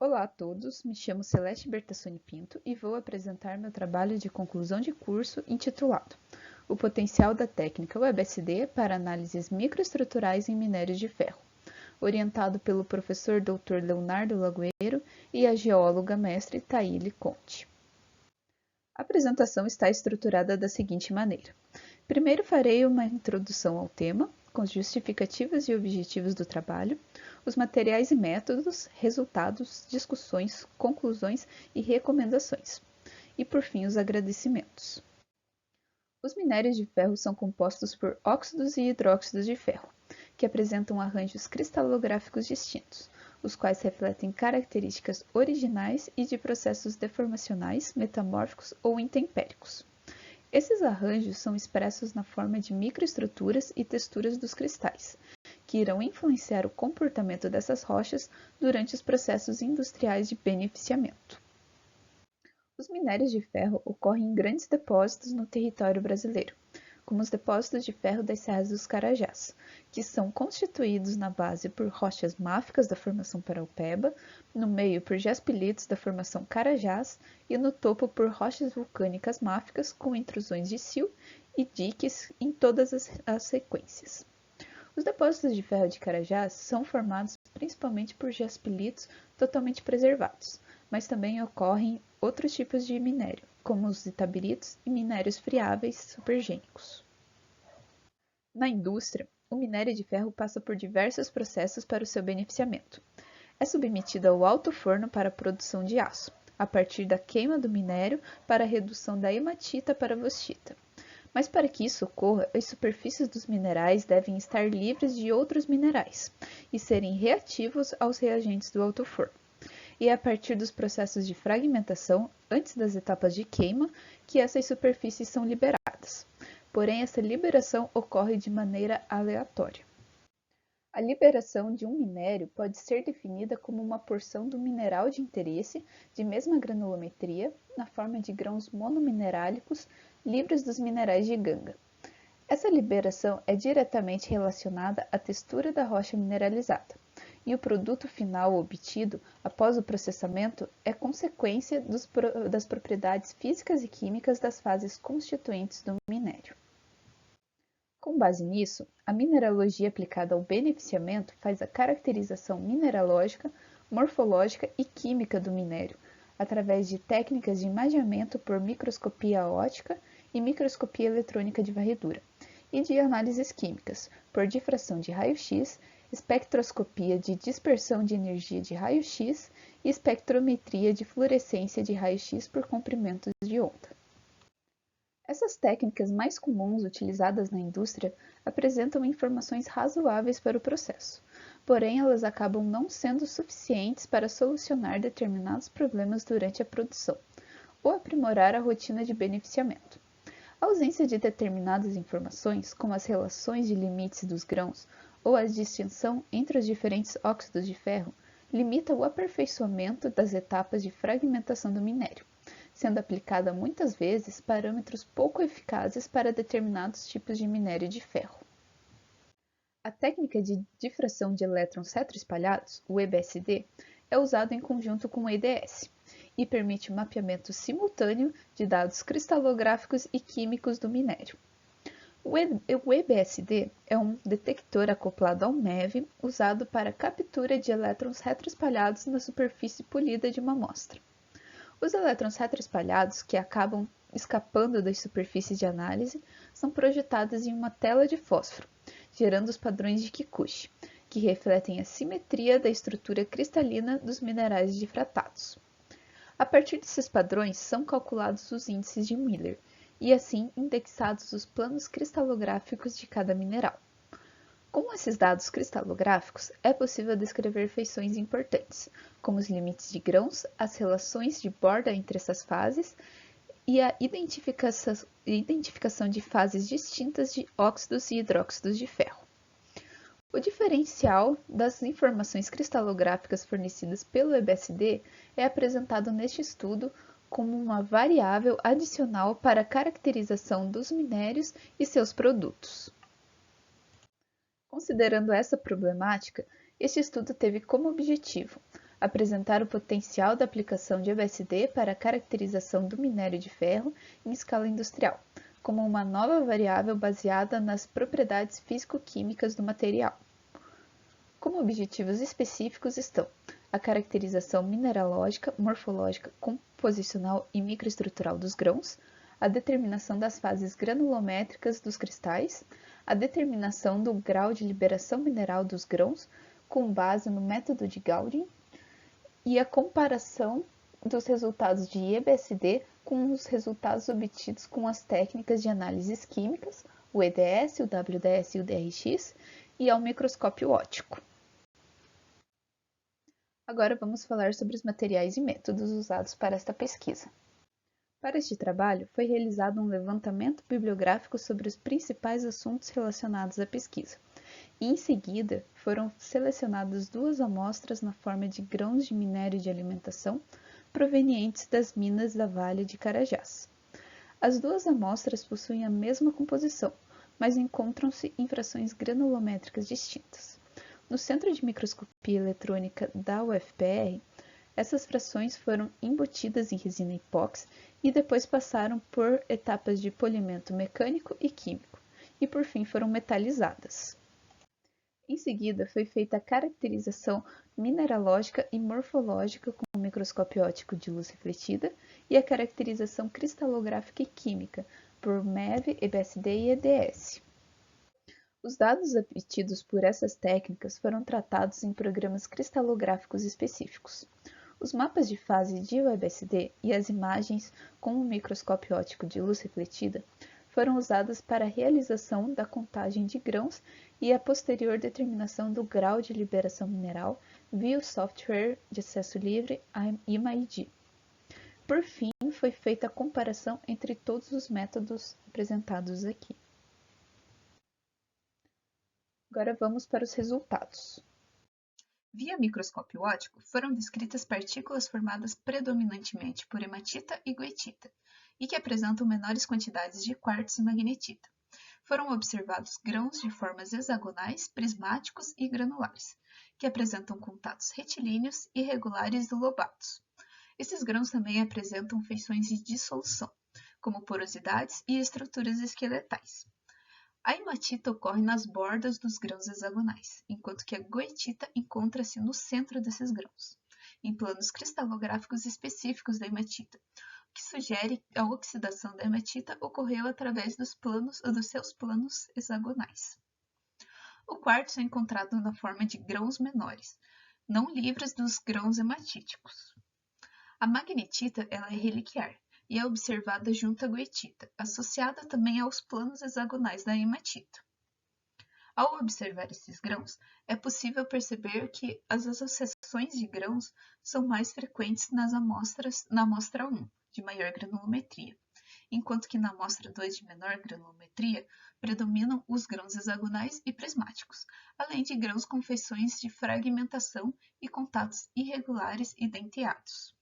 Olá a todos, me chamo Celeste Bertassoni Pinto e vou apresentar meu trabalho de conclusão de curso intitulado O Potencial da Técnica UEBSD para Análises Microestruturais em Minérios de Ferro, orientado pelo professor Dr. Leonardo Lagoeiro e a geóloga mestre Thaíli Conte. A apresentação está estruturada da seguinte maneira. Primeiro farei uma introdução ao tema, com as justificativas e objetivos do trabalho, os materiais e métodos, resultados, discussões, conclusões e recomendações. E, por fim, os agradecimentos. Os minérios de ferro são compostos por óxidos e hidróxidos de ferro, que apresentam arranjos cristalográficos distintos, os quais refletem características originais e de processos deformacionais, metamórficos ou intempéricos. Esses arranjos são expressos na forma de microestruturas e texturas dos cristais, que irão influenciar o comportamento dessas rochas durante os processos industriais de beneficiamento. Os minérios de ferro ocorrem em grandes depósitos no território brasileiro, como os depósitos de ferro das Serras dos Carajás, que são constituídos na base por rochas máficas da formação paraupeba, no meio por jaspilitos da formação Carajás e no topo por rochas vulcânicas máficas com intrusões de sil e diques em todas as sequências. Os depósitos de ferro de Carajás são formados principalmente por jaspilitos totalmente preservados, mas também ocorrem outros tipos de minério, como os itabiritos e minérios friáveis supergênicos. Na indústria, o minério de ferro passa por diversos processos para o seu beneficiamento. É submetido ao alto forno para a produção de aço, a partir da queima do minério para a redução da hematita para a vostita. Mas para que isso ocorra, as superfícies dos minerais devem estar livres de outros minerais e serem reativos aos reagentes do alto forno. E é a partir dos processos de fragmentação, antes das etapas de queima, que essas superfícies são liberadas. Porém, essa liberação ocorre de maneira aleatória. A liberação de um minério pode ser definida como uma porção do mineral de interesse, de mesma granulometria, na forma de grãos monominerálicos livres dos minerais de ganga. Essa liberação é diretamente relacionada à textura da rocha mineralizada, e o produto final obtido após o processamento é consequência das propriedades físicas e químicas das fases constituintes do minério. Com base nisso, a mineralogia aplicada ao beneficiamento faz a caracterização mineralógica, morfológica e química do minério, através de técnicas de imageamento por microscopia óptica e microscopia eletrônica de varredura, e de análises químicas, por difração de raio-x, espectroscopia de dispersão de energia de raio-x e espectrometria de fluorescência de raio-x por comprimentos de onda. Essas técnicas mais comuns utilizadas na indústria apresentam informações razoáveis para o processo, porém elas acabam não sendo suficientes para solucionar determinados problemas durante a produção, ou aprimorar a rotina de beneficiamento. A ausência de determinadas informações, como as relações de limites dos grãos ou a distinção entre os diferentes óxidos de ferro, limita o aperfeiçoamento das etapas de fragmentação do minério, sendo aplicada muitas vezes parâmetros pouco eficazes para determinados tipos de minério de ferro. A técnica de difração de elétrons retroespalhados, o EBSD, é usada em conjunto com o EDS e permite o mapeamento simultâneo de dados cristalográficos e químicos do minério. O EBSD é um detector acoplado ao MEV usado para captura de elétrons retroespalhados na superfície polida de uma amostra. Os elétrons retroespalhados, que acabam escapando das superfícies de análise, são projetados em uma tela de fósforo, gerando os padrões de Kikuchi, que refletem a simetria da estrutura cristalina dos minerais difratados. A partir desses padrões são calculados os índices de Miller, e assim indexados os planos cristalográficos de cada mineral. Com esses dados cristalográficos, é possível descrever feições importantes, como os limites de grãos, as relações de borda entre essas fases e a identificação de fases distintas de óxidos e hidróxidos de ferro. O diferencial das informações cristalográficas fornecidas pelo EBSD é apresentado neste estudo como uma variável adicional para a caracterização dos minérios e seus produtos. Considerando essa problemática, este estudo teve como objetivo apresentar o potencial da aplicação de EBSD para a caracterização do minério de ferro em escala industrial, como uma nova variável baseada nas propriedades físico-químicas do material. Como objetivos específicos estão a caracterização mineralógica, morfológica, composicional e microestrutural dos grãos, a determinação das fases granulométricas dos cristais, a determinação do grau de liberação mineral dos grãos com base no método de Gaudian e a comparação dos resultados de EBSD com os resultados obtidos com as técnicas de análises químicas, o EDS, o WDS e o DRX, e ao microscópio óptico. Agora vamos falar sobre os materiais e métodos usados para esta pesquisa. Para este trabalho, foi realizado um levantamento bibliográfico sobre os principais assuntos relacionados à pesquisa, e em seguida foram selecionadas 2 amostras na forma de grãos de minério de alimentação provenientes das minas da Vale de Carajás. As 2 amostras possuem a mesma composição, mas encontram-se em frações granulométricas distintas. No Centro de Microscopia Eletrônica da UFPR, essas frações foram embutidas em resina epóxi e depois passaram por etapas de polimento mecânico e químico, e por fim foram metalizadas. Em seguida, foi feita a caracterização mineralógica e morfológica com o microscópio óptico de luz refletida e a caracterização cristalográfica e química por MEV, EBSD e EDS. Os dados obtidos por essas técnicas foram tratados em programas cristalográficos específicos. Os mapas de fase de EBSD e as imagens com o microscópio óptico de luz refletida foram usadas para a realização da contagem de grãos e a posterior determinação do grau de liberação mineral via o software de acesso livre IMAID. Por fim, foi feita a comparação entre todos os métodos apresentados aqui. Agora vamos para os resultados. Via microscópio óptico, foram descritas partículas formadas predominantemente por hematita e goethita, e que apresentam menores quantidades de quartzo e magnetita. Foram observados grãos de formas hexagonais, prismáticos e granulares, que apresentam contatos retilíneos, irregulares e lobatos. Esses grãos também apresentam feições de dissolução, como porosidades e estruturas esqueletais. A hematita ocorre nas bordas dos grãos hexagonais, enquanto que a goethita encontra-se no centro desses grãos, em planos cristalográficos específicos da hematita, o que sugere que a oxidação da hematita ocorreu através dos seus planos hexagonais. O quartzo é encontrado na forma de grãos menores, não livres dos grãos hematíticos. A magnetita ela é reliquiar, e é observada junto à goethita, associada também aos planos hexagonais da hematita. Ao observar esses grãos, é possível perceber que as associações de grãos são mais frequentes na amostra 1, de maior granulometria, enquanto que na amostra 2, de menor granulometria, predominam os grãos hexagonais e prismáticos, além de grãos com feições de fragmentação e contatos irregulares e denteados.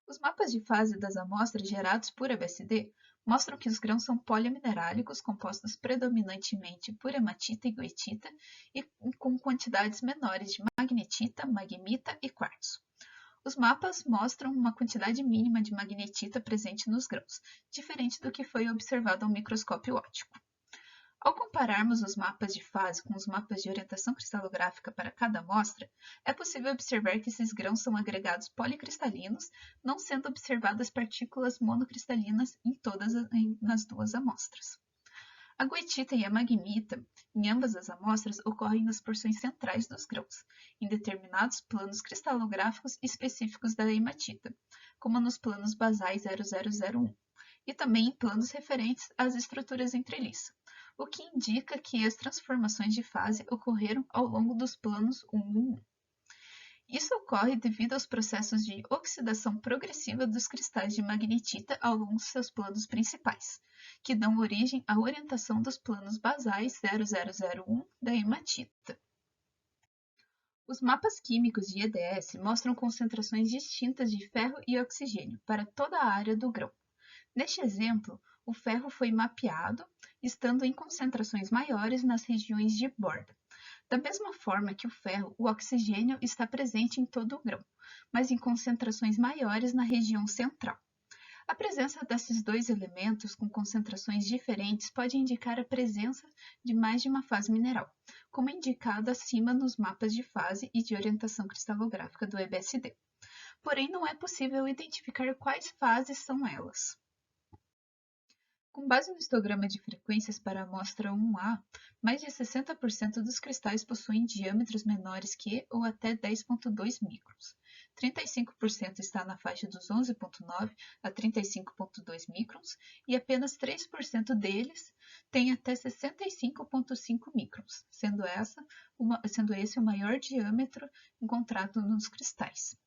Os mapas de fase das amostras gerados por EBSD mostram que os grãos são poliaminerálicos, compostos predominantemente por hematita e goethita e com quantidades menores de magnetita, magmita e quartzo. Os mapas mostram uma quantidade mínima de magnetita presente nos grãos, diferente do que foi observado ao microscópio óptico. Ao compararmos os mapas de fase com os mapas de orientação cristalográfica para cada amostra, é possível observar que esses grãos são agregados policristalinos, não sendo observadas partículas monocristalinas nas 2 amostras. A goethita e a magmita, em ambas as amostras, ocorrem nas porções centrais dos grãos, em determinados planos cristalográficos específicos da hematita, como nos planos basais 0001, e também em planos referentes às estruturas entreliço, o que indica que as transformações de fase ocorreram ao longo dos planos 1 e 1. Isso ocorre devido aos processos de oxidação progressiva dos cristais de magnetita ao longo de seus planos principais, que dão origem à orientação dos planos basais 0001 da hematita. Os mapas químicos de EDS mostram concentrações distintas de ferro e oxigênio para toda a área do grão. Neste exemplo, o ferro foi mapeado, estando em concentrações maiores nas regiões de borda. Da mesma forma que o ferro, o oxigênio está presente em todo o grão, mas em concentrações maiores na região central. A presença desses dois elementos com concentrações diferentes pode indicar a presença de mais de uma fase mineral, como indicado acima nos mapas de fase e de orientação cristalográfica do EBSD. Porém, não é possível identificar quais fases são elas. Com base no histograma de frequências para a amostra 1A, mais de 60% dos cristais possuem diâmetros menores que ou até 10,2 microns. 35% está na faixa dos 11,9 a 35,2 microns e apenas 3% deles têm até 65,5 microns, sendo esse o maior diâmetro encontrado nos cristais.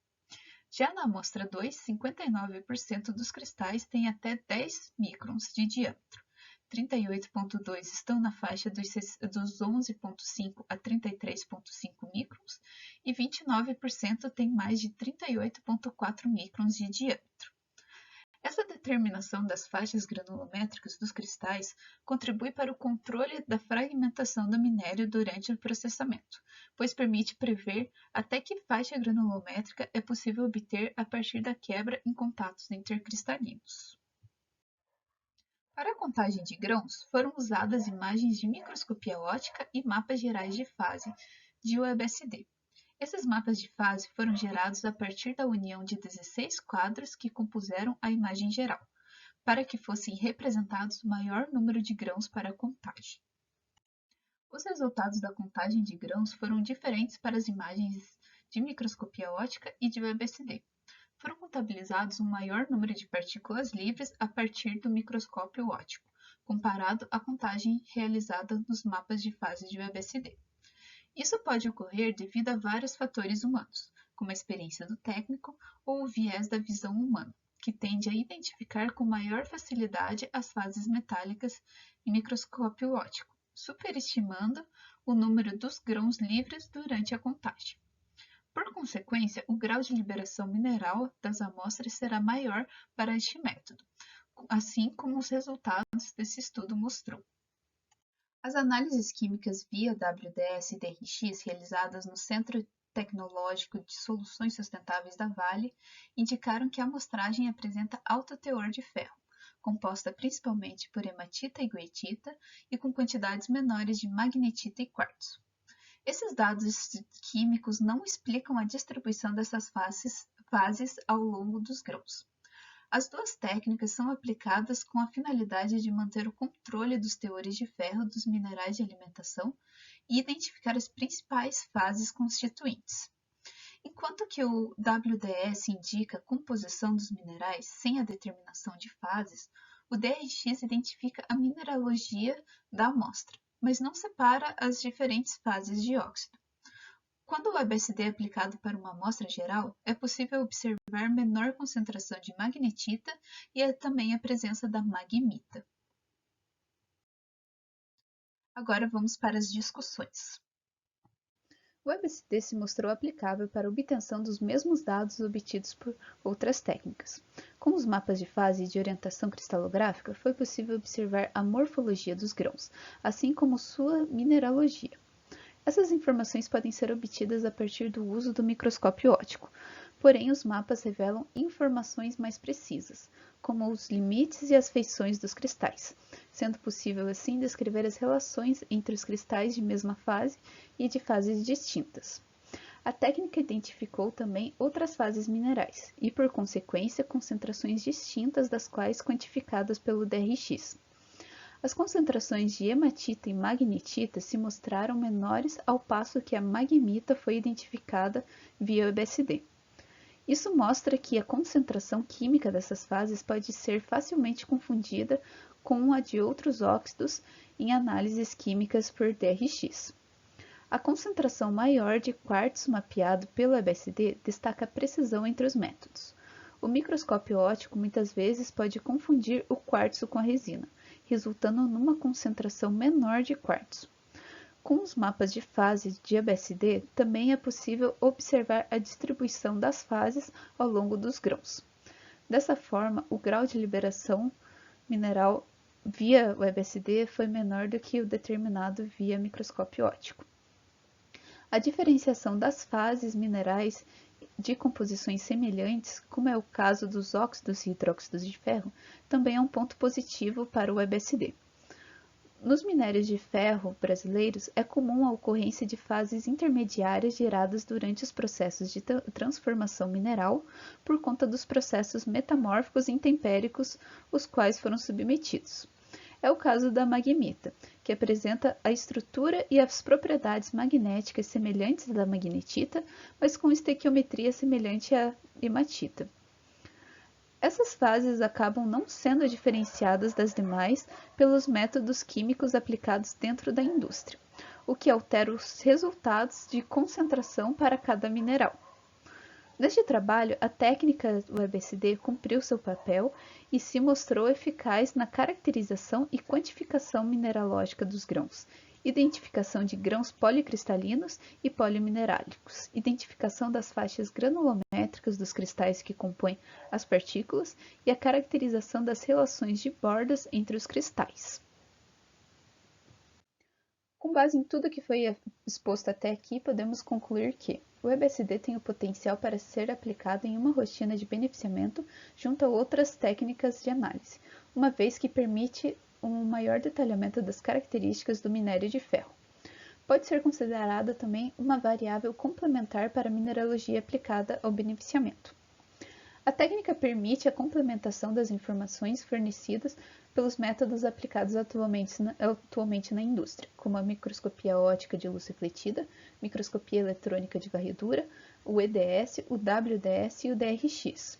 Já na amostra 2, 59% dos cristais têm até 10 microns de diâmetro. 38,2% estão na faixa dos 11,5 a 33,5 microns e 29% têm mais de 38,4 microns de diâmetro. Essa determinação das faixas granulométricas dos cristais contribui para o controle da fragmentação do minério durante o processamento, pois permite prever até que faixa granulométrica é possível obter a partir da quebra em contatos intercristalinos. Para a contagem de grãos, foram usadas imagens de microscopia óptica e mapas gerais de fase de UEBSD. Esses mapas de fase foram gerados a partir da união de 16 quadros que compuseram a imagem geral, para que fossem representados o maior número de grãos para a contagem. Os resultados da contagem de grãos foram diferentes para as imagens de microscopia óptica e de UEBSD. Foram contabilizados um maior número de partículas livres a partir do microscópio óptico, comparado à contagem realizada nos mapas de fase de UEBSD. Isso pode ocorrer devido a vários fatores humanos, como a experiência do técnico ou o viés da visão humana, que tende a identificar com maior facilidade as fases metálicas em microscópio óptico, superestimando o número dos grãos livres durante a contagem. Por consequência, o grau de liberação mineral das amostras será maior para este método, assim como os resultados desse estudo mostrou. As análises químicas via WDS e DRX realizadas no Centro Tecnológico de Soluções Sustentáveis da Vale indicaram que a amostragem apresenta alto teor de ferro, composta principalmente por hematita e goethita e com quantidades menores de magnetita e quartzo. Esses dados químicos não explicam a distribuição dessas fases ao longo dos grãos. As duas técnicas são aplicadas com a finalidade de manter o controle dos teores de ferro dos minerais de alimentação e identificar as principais fases constituintes. Enquanto que o WDS indica a composição dos minerais sem a determinação de fases, o DRX identifica a mineralogia da amostra, mas não separa as diferentes fases de óxido. Quando o EBSD é aplicado para uma amostra geral, é possível observar menor concentração de magnetita e também a presença da magmita. Agora vamos para as discussões. O EBSD se mostrou aplicável para a obtenção dos mesmos dados obtidos por outras técnicas. Com os mapas de fase e de orientação cristalográfica, foi possível observar a morfologia dos grãos, assim como sua mineralogia. Essas informações podem ser obtidas a partir do uso do microscópio óptico, porém os mapas revelam informações mais precisas, como os limites e as feições dos cristais, sendo possível assim descrever as relações entre os cristais de mesma fase e de fases distintas. A técnica identificou também outras fases minerais e, por consequência, concentrações distintas das quais quantificadas pelo DRX. As concentrações de hematita e magnetita se mostraram menores ao passo que a magmita foi identificada via EBSD. Isso mostra que a concentração química dessas fases pode ser facilmente confundida com a de outros óxidos em análises químicas por DRX. A concentração maior de quartzo mapeado pelo EBSD destaca a precisão entre os métodos. O microscópio óptico muitas vezes pode confundir o quartzo com a resina, resultando numa concentração menor de quartzo. Com os mapas de fase de EBSD, também é possível observar a distribuição das fases ao longo dos grãos. Dessa forma, o grau de liberação mineral via o EBSD foi menor do que o determinado via microscópio óptico. A diferenciação das fases minerais de composições semelhantes, como é o caso dos óxidos e hidróxidos de ferro, também é um ponto positivo para o EBSD. Nos minérios de ferro brasileiros, é comum a ocorrência de fases intermediárias geradas durante os processos de transformação mineral por conta dos processos metamórficos intempéricos os quais foram submetidos. É o caso da magmita, que apresenta a estrutura e as propriedades magnéticas semelhantes à da magnetita, mas com estequiometria semelhante à hematita. Essas fases acabam não sendo diferenciadas das demais pelos métodos químicos aplicados dentro da indústria, o que altera os resultados de concentração para cada mineral. Neste trabalho, a técnica do EBSD cumpriu seu papel e se mostrou eficaz na caracterização e quantificação mineralógica dos grãos, identificação de grãos policristalinos e poliminerálicos, identificação das faixas granulométricas dos cristais que compõem as partículas e a caracterização das relações de bordas entre os cristais. Com base em tudo que foi exposto até aqui, podemos concluir que o EBSD tem o potencial para ser aplicado em uma rotina de beneficiamento junto a outras técnicas de análise, uma vez que permite um maior detalhamento das características do minério de ferro. Pode ser considerada também uma variável complementar para a mineralogia aplicada ao beneficiamento. A técnica permite a complementação das informações fornecidas pelos métodos aplicados atualmente na indústria, como a microscopia óptica de luz refletida, microscopia eletrônica de varredura, o EDS, o WDS e o DRX.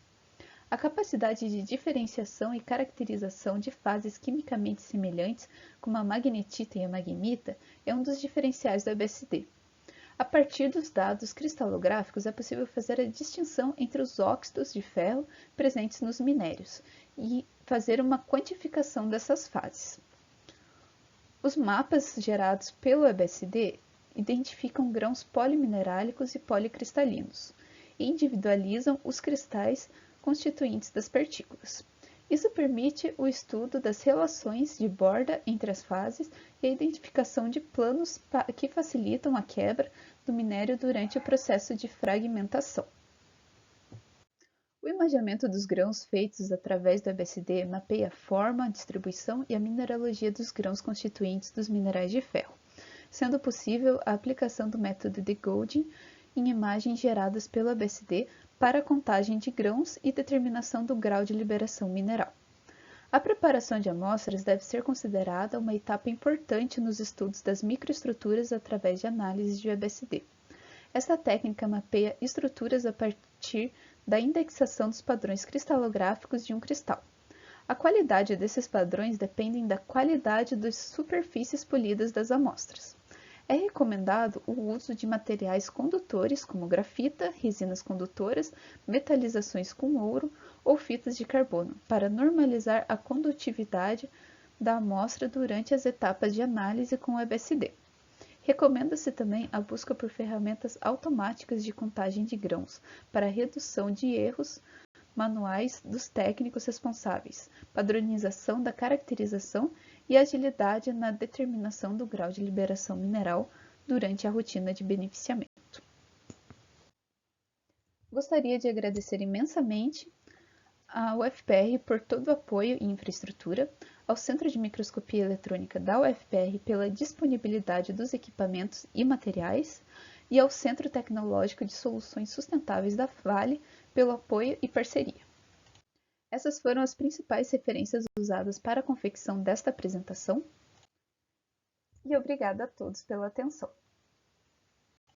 A capacidade de diferenciação e caracterização de fases quimicamente semelhantes, como a magnetita e a magmita, é um dos diferenciais do EBSD. A partir dos dados cristalográficos, é possível fazer a distinção entre os óxidos de ferro presentes nos minérios e fazer uma quantificação dessas fases. Os mapas gerados pelo EBSD identificam grãos poliminerálicos e policristalinos e individualizam os cristais constituintes das partículas. Isso permite o estudo das relações de borda entre as fases e a identificação de planos que facilitam a quebra do minério durante o processo de fragmentação. O imaginamento dos grãos feitos através do EBSD mapeia a forma, a distribuição e a mineralogia dos grãos constituintes dos minerais de ferro, sendo possível a aplicação do método de Golding em imagens geradas pelo EBSD para a contagem de grãos e determinação do grau de liberação mineral. A preparação de amostras deve ser considerada uma etapa importante nos estudos das microestruturas através de análises de EBSD. Esta técnica mapeia estruturas a partir da indexação dos padrões cristalográficos de um cristal. A qualidade desses padrões depende da qualidade das superfícies polidas das amostras. É recomendado o uso de materiais condutores como grafita, resinas condutoras, metalizações com ouro ou fitas de carbono, para normalizar a condutividade da amostra durante as etapas de análise com o EBSD. Recomenda-se também a busca por ferramentas automáticas de contagem de grãos, para redução de erros manuais dos técnicos responsáveis, padronização da caracterização e agilidade na determinação do grau de liberação mineral durante a rotina de beneficiamento. Gostaria de agradecer imensamente à UFPR por todo o apoio e infraestrutura, ao Centro de Microscopia Eletrônica da UFPR pela disponibilidade dos equipamentos e materiais, e ao Centro Tecnológico de Soluções Sustentáveis da Vale pelo apoio e parceria. Essas foram as principais referências usadas para a confecção desta apresentação, e obrigada a todos pela atenção.